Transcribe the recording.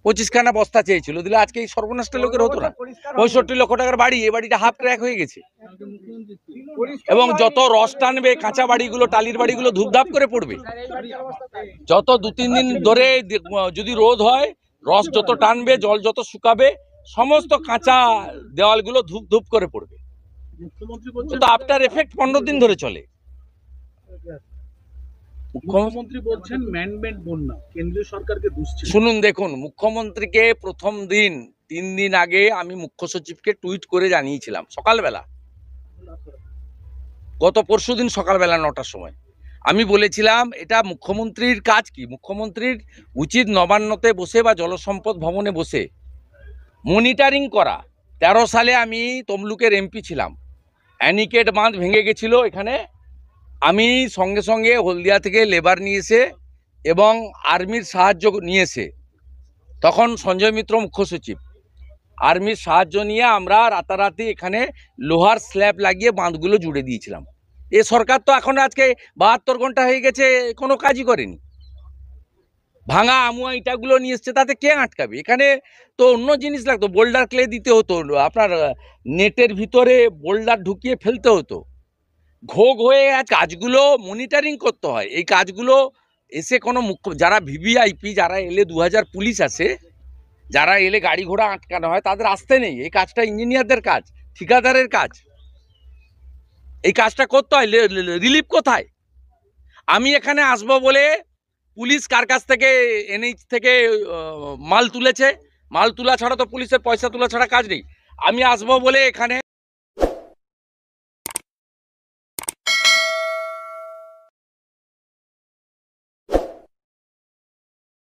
25খানা বস্তা চেয়েছিল, দিলে আজকে এই সর্বনাশটা লোকের হতো না। 65 লক্ষ টাকার বাড়ি, এই বাড়িটা হাফ ক্র্যাক হয়ে গেছে। এবং যত রস টানবে কাঁচা বাড়িগুলো, টালির বাড়িগুলো ধূপধাপ করে পড়বে। যত 2-3 দিন ধরে যদি রোদ হয়, রস যত টানবে, জল যত শুকাবে, সমস্ত কাঁচা দেওয়ালগুলো ধূপ ধূপ করে পড়বে। তো আফটার এফেক্ট 15 দিন ধরে চলে। মুখ্যমন্ত্রী বলছেন ম্যানমেড বন্যা, কেন্দ্রীয় সরকারকে দুষছে। শুনুন, দেখুন, মুখ্যমন্ত্রীকে প্রথম দিন 3 দিন আগে আমি মুখ্য সচিবকে টুইট করে জানিয়েছিলাম সকালবেলা, গত পরশুদিন সকালবেলা 9টার সময়। আমি বলেছিলাম এটা মুখ্যমন্ত্রীর কাজ কি, মুখ্যমন্ত্রীর উচিত নবান্নতে বসে বা জলসম্পদ ভবনে বসে মনিটরিং করা। 13 সালে আমি তমলুকের এমপি ছিলাম, অ্যানিকেট বাঁধ ভেঙে গেছিল এখানে, আমি সঙ্গে সঙ্গে হলদিয়া থেকে লেবার নিয়ে এসে এবং আর্মির সাহায্য নিয়ে এসে, তখন সঞ্জয় মিত্র মুখ্য সচিব, আর্মির সাহায্য নিয়ে আমরা রাতারাতি এখানে লোহার স্ল্যাব লাগিয়ে বাঁধগুলো জুড়ে দিয়েছিলাম। এ সরকার তো এখন আজকে 72 ঘন্টা হয়ে গেছে, কোনো কাজই করেনি। ভাঙা আমুয়া ইটাগুলো নিয়ে এসছে, তাতে কে আটকাবে? এখানে তো অন্য জিনিস লাগতো, বোল্ডার ক্লে দিতে হতো, আপনার নেটের ভিতরে বোল্ডার ঢুকিয়ে ফেলতে হতো। ঘোগ হয়ে কাজগুলো মনিটরিং করতে হয়। এই কাজগুলো এসে কোনো যারা ভিভিআইপি, যারা এলে 2000 পুলিশ আসে, যারা এলে গাড়ি ঘোড়া আটকানো হয়, তাদের আসতে নেই। এই কাজটা ইঞ্জিনিয়ারদের কাজ, ঠিকাদারের কাজ। এই কাজটা করতে হয়, রিলিফ কোথায়? আমি এখানে আসবো বলে পুলিশ কার কাছ থেকে, এনএইচ থেকে মাল তুলেছে, মাল তোলা ছাড়া তো পুলিশের পয়সা তোলা ছাড়া কাজ নেই। আমি আসবো বলে এখানে